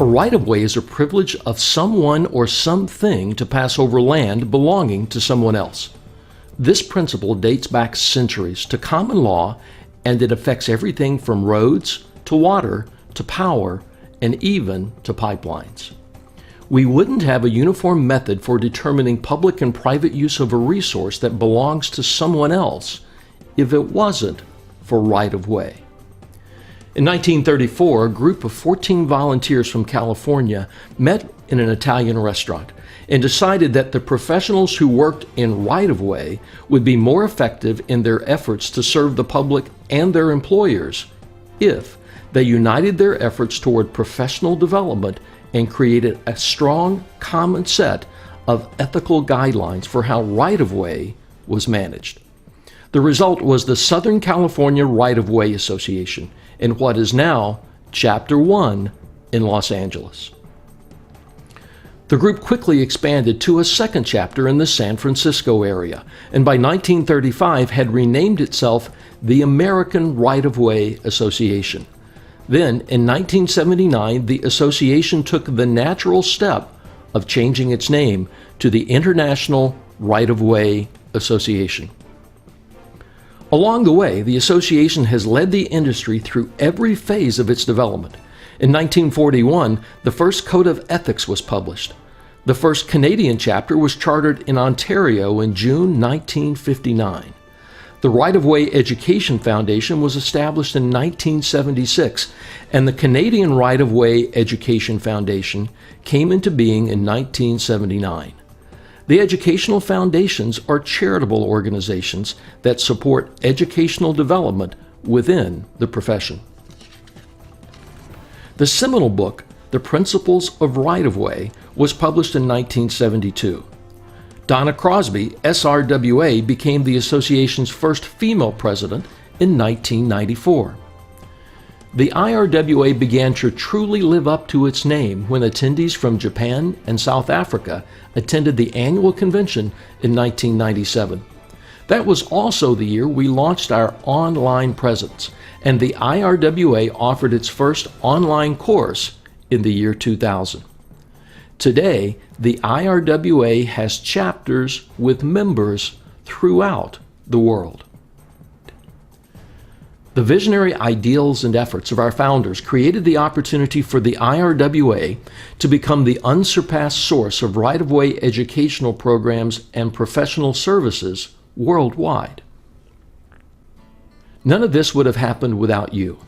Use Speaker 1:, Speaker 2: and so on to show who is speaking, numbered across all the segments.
Speaker 1: A right-of-way is a privilege of someone or something to pass over land belonging to someone else. This principle dates back centuries to common law, and it affects everything from roads to water to power and even to pipelines. We wouldn't have a uniform method for determining public and private use of a resource that belongs to someone else if it wasn't for right-of-way. In 1934, a group of 14 volunteers from California met in an Italian restaurant and decided that the professionals who worked in right-of-way would be more effective in their efforts to serve the public and their employers if they united their efforts toward professional development and created a strong, common set of ethical guidelines for how right-of-way was managed. The result was the Southern California Right-of-Way Association, in what is now Chapter 1 in Los Angeles. The group quickly expanded to a second chapter in the San Francisco area, and by 1935 had renamed itself the American Right-of-Way Association. Then, in 1979, the association took the natural step of changing its name to the International Right-of-Way Association. Along the way, the association has led the industry through every phase of its development. In 1941, the first Code of Ethics was published. The first Canadian chapter was chartered in Ontario in June 1959. The Right-of-Way Education Foundation was established in 1976, and the Canadian Right-of-Way Education Foundation came into being in 1979. The educational foundations are charitable organizations that support educational development within the profession. The seminal book, The Principles of Right-of-Way, was published in 1972. Donna Crosby, SRWA, became the association's first female president in 1994. The IRWA began to truly live up to its name when attendees from Japan and South Africa attended the annual convention in 1997. That was also the year we launched our online presence, and the IRWA offered its first online course in the year 2000. Today, the IRWA has chapters with members throughout the world. The visionary ideals and efforts of our founders created the opportunity for the IRWA to become the unsurpassed source of right-of-way educational programs and professional services worldwide. None of this would have happened without you,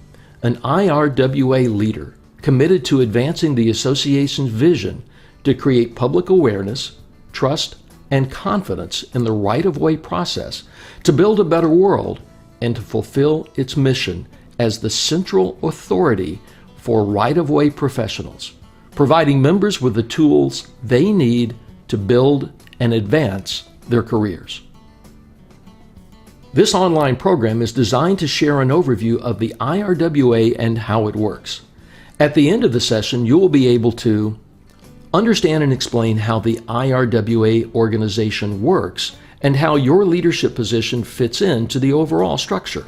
Speaker 1: an IRWA leader committed to advancing the association's vision to create public awareness, trust, and confidence in the right-of-way process to build a better world and to fulfill its mission as the central authority for right-of-way professionals, providing members with the tools they need to build and advance their careers. This online program is designed to share an overview of the IRWA and how it works. At the end of the session, you will be able to understand and explain how the IRWA organization works and how your leadership position fits into the overall structure.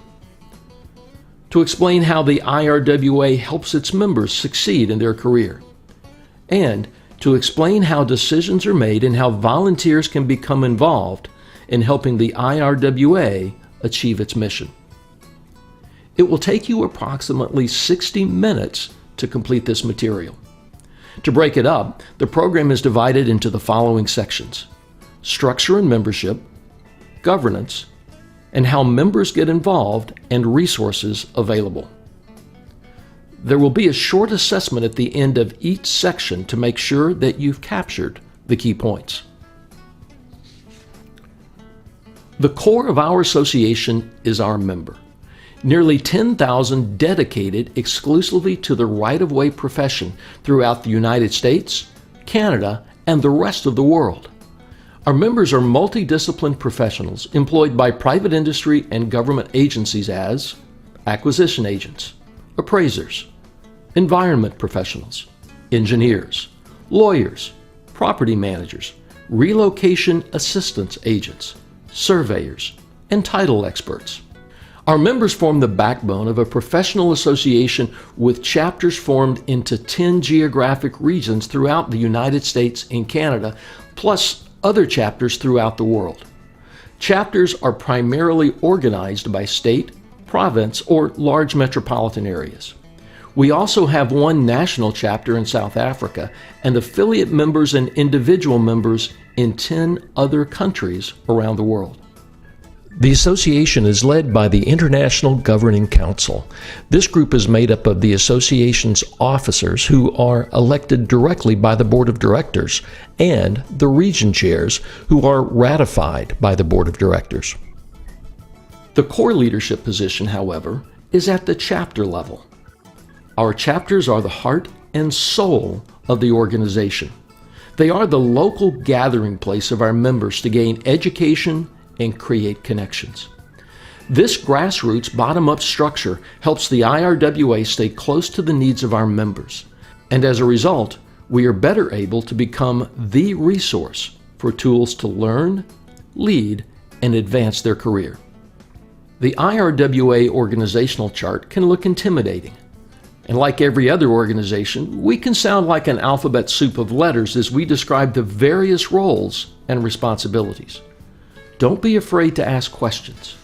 Speaker 1: To explain how the IRWA helps its members succeed in their career. And to explain how decisions are made and how volunteers can become involved in helping the IRWA achieve its mission. It will take you approximately 60 minutes to complete this material. To break it up, the program is divided into the following sections: structure and membership, governance, and how members get involved and resources available. There will be a short assessment at the end of each section to make sure that you've captured the key points. The core of our association is our member. Nearly 10,000 dedicated exclusively to the right-of-way profession throughout the United States, Canada, and the rest of the world. Our members are multidisciplined professionals employed by private industry and government agencies as acquisition agents, appraisers, environment professionals, engineers, lawyers, property managers, relocation assistance agents, surveyors, and title experts. Our members form the backbone of a professional association with chapters formed into 10 geographic regions throughout the United States and Canada, plus other chapters throughout the world. Chapters are primarily organized by state, province, or large metropolitan areas. We also have one national chapter in South Africa and affiliate members and individual members in 10 other countries around the world. The association is led by the International Governing Council. This group is made up of the association's officers who are elected directly by the board of directors and the region chairs who are ratified by the board of directors. The core leadership position, however, is at the chapter level. Our chapters are the heart and soul of the organization. They are the local gathering place of our members to gain education and create connections. This grassroots bottom-up structure helps the IRWA stay close to the needs of our members, and as a result, we are better able to become the resource for tools to learn, lead, and advance their career. The IRWA organizational chart can look intimidating, and like every other organization, we can sound like an alphabet soup of letters as we describe the various roles and responsibilities. Don't be afraid to ask questions.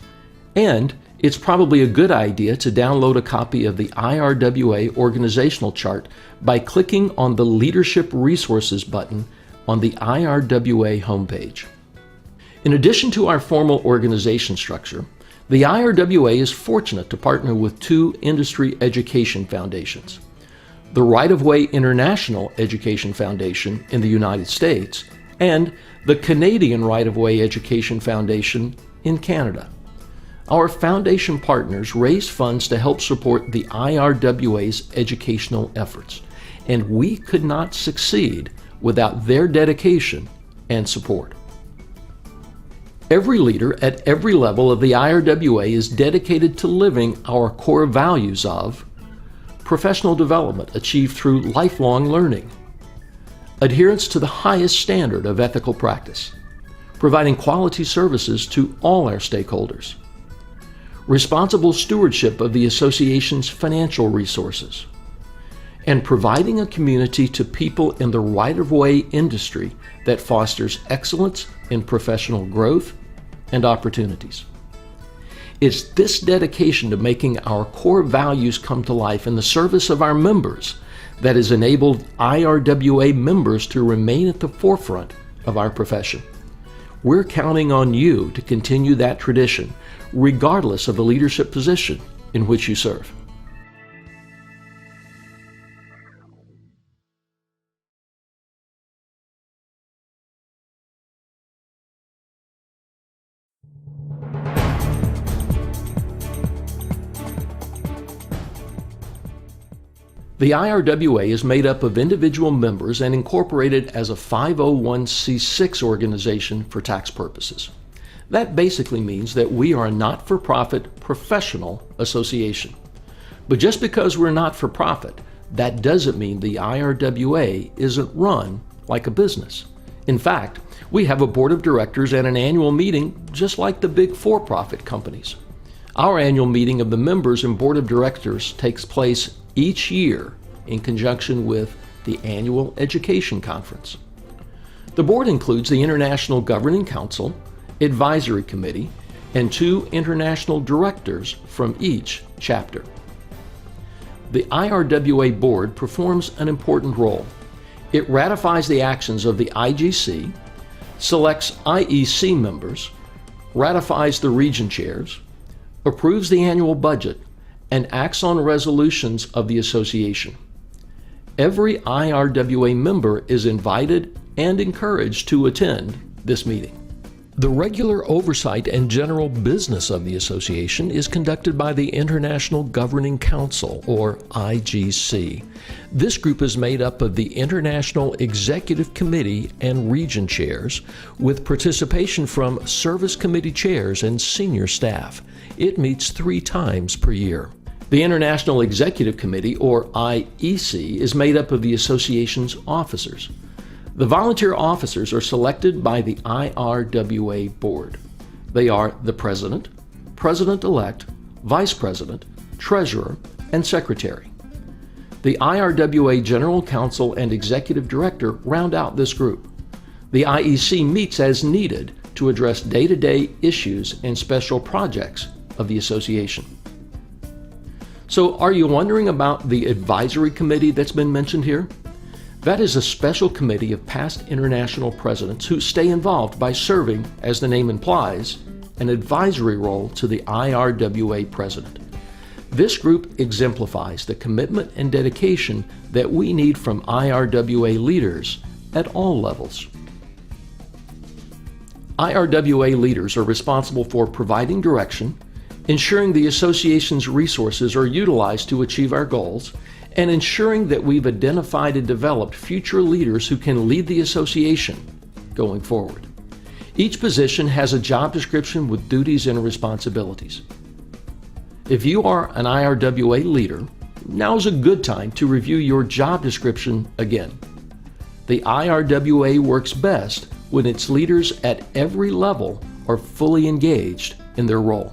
Speaker 1: And it's probably a good idea to download a copy of the IRWA organizational chart by clicking on the Leadership Resources button on the IRWA homepage. In addition to our formal organization structure, the IRWA is fortunate to partner with two industry education foundations: the Right-of-Way International Education Foundation in the United States and the Canadian Right-of-Way Education Foundation in Canada. Our foundation partners raise funds to help support the IRWA's educational efforts, and we could not succeed without their dedication and support. Every leader at every level of the IRWA is dedicated to living our core values of professional development achieved through lifelong learning, adherence to the highest standard of ethical practice, providing quality services to all our stakeholders, responsible stewardship of the association's financial resources, and providing a community to people in the right-of-way industry that fosters excellence in professional growth and opportunities. It's this dedication to making our core values come to life in the service of our members that has enabled IRWA members to remain at the forefront of our profession. We're counting on you to continue that tradition, regardless of the leadership position in which you serve. The IRWA is made up of individual members and incorporated as a 501c6 organization for tax purposes. That basically means that we are a not-for-profit professional association. But just because we're not-for-profit, that doesn't mean the IRWA isn't run like a business. In fact, we have a board of directors and an annual meeting just like the big for-profit companies. Our annual meeting of the members and board of directors takes place each year in conjunction with the annual education conference. The board includes the International Governing Council, Advisory Committee, and 2 international directors from each chapter. The IRWA board performs an important role. It ratifies the actions of the IGC, selects IEC members, ratifies the region chairs, approves the annual budget, and acts on resolutions of the association. Every IRWA member is invited and encouraged to attend this meeting. The regular oversight and general business of the association is conducted by the International Governing Council, or IGC. This group is made up of the International Executive Committee and region chairs, with participation from service committee chairs and senior staff. It meets 3 times per year. The International Executive Committee, or IEC, is made up of the association's officers. The volunteer officers are selected by the IRWA board. They are the president, president-elect, vice president, treasurer, and secretary. The IRWA General Counsel and Executive Director round out this group. The IEC meets as needed to address day-to-day issues and special projects of the association. So, are you wondering about the advisory committee that's been mentioned here? That is a special committee of past international presidents who stay involved by serving, as the name implies, an advisory role to the IRWA president. This group exemplifies the commitment and dedication that we need from IRWA leaders at all levels. IRWA leaders are responsible for providing direction, ensuring the association's resources are utilized to achieve our goals, and ensuring that we've identified and developed future leaders who can lead the association going forward. Each position has a job description with duties and responsibilities. If you are an IRWA leader, now's a good time to review your job description again. The IRWA works best when its leaders at every level are fully engaged in their role.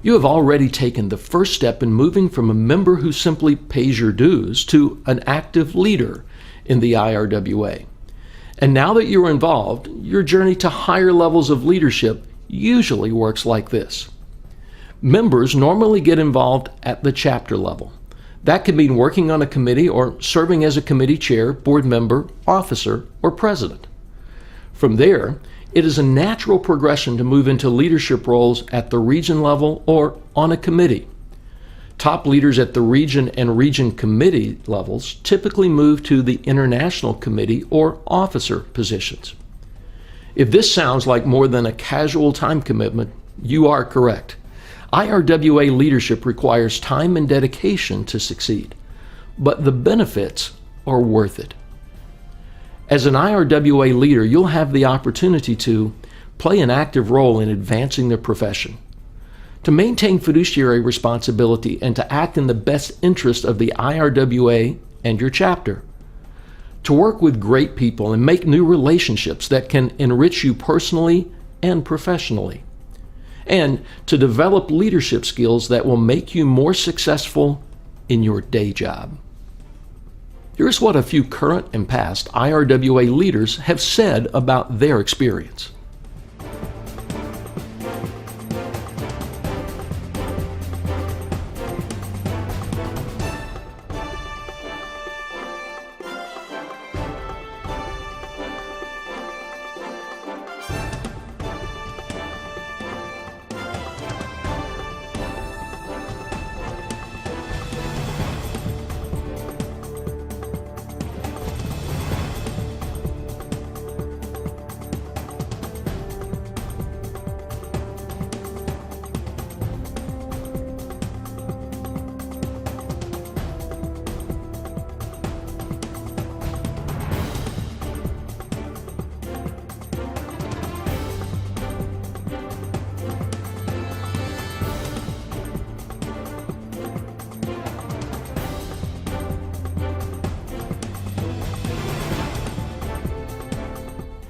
Speaker 1: You have already taken the first step in moving from a member who simply pays your dues to an active leader in the IRWA. And now that you're involved, your journey to higher levels of leadership usually works like this. Members normally get involved at the chapter level. That could mean working on a committee or serving as a committee chair, board member, officer, or president. From there, it is a natural progression to move into leadership roles at the region level or on a committee. Top leaders at the region and region committee levels typically move to the international committee or officer positions. If this sounds like more than a casual time commitment, you are correct. IRWA leadership requires time and dedication to succeed, but the benefits are worth it. As an IRWA leader, you'll have the opportunity to play an active role in advancing the profession, to maintain fiduciary responsibility and to act in the best interest of the IRWA and your chapter, to work with great people and make new relationships that can enrich you personally and professionally, and to develop leadership skills that will make you more successful in your day job. Here's what a few current and past IRWA leaders have said about their experience.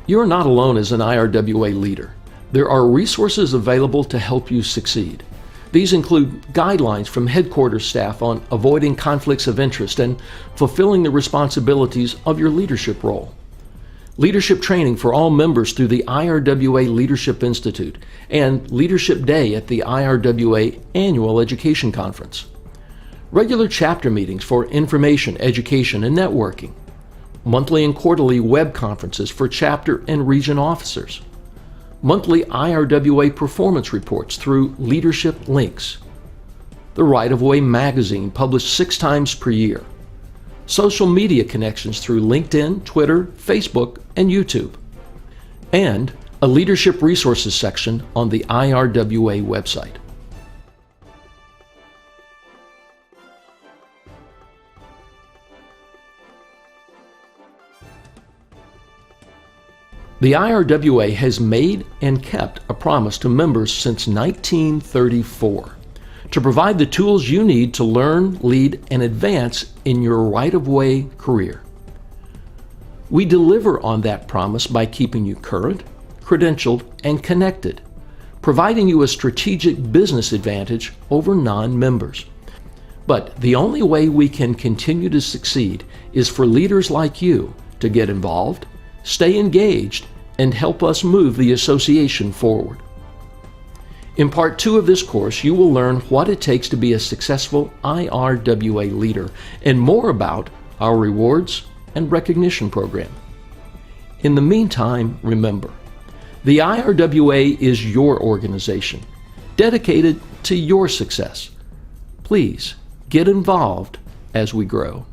Speaker 1: You are not alone as an IRWA leader. There are resources available to help you succeed. These include guidelines from headquarters staff on avoiding conflicts of interest and fulfilling the responsibilities of your leadership role. Leadership training for all members through the IRWA Leadership Institute and Leadership Day at the IRWA Annual Education Conference. Regular chapter meetings for information, education, and networking. Monthly and quarterly web conferences for chapter and region officers. Monthly IRWA performance reports through Leadership Links. The Right of Way magazine published 6 times per year. Social media connections through LinkedIn, Twitter, Facebook, and YouTube. And a leadership resources section on the IRWA website. The IRWA has made and kept a promise to members since 1934 to provide the tools you need to learn, lead, and advance in your right-of-way career. We deliver on that promise by keeping you current, credentialed, and connected, providing you a strategic business advantage over non-members. But the only way we can continue to succeed is for leaders like you to get involved, stay engaged, and help us move the association forward. In Part 2 of this course, you will learn what it takes to be a successful IRWA leader and more about our rewards and recognition program. In the meantime, remember, the IRWA is your organization, dedicated to your success. Please get involved as we grow.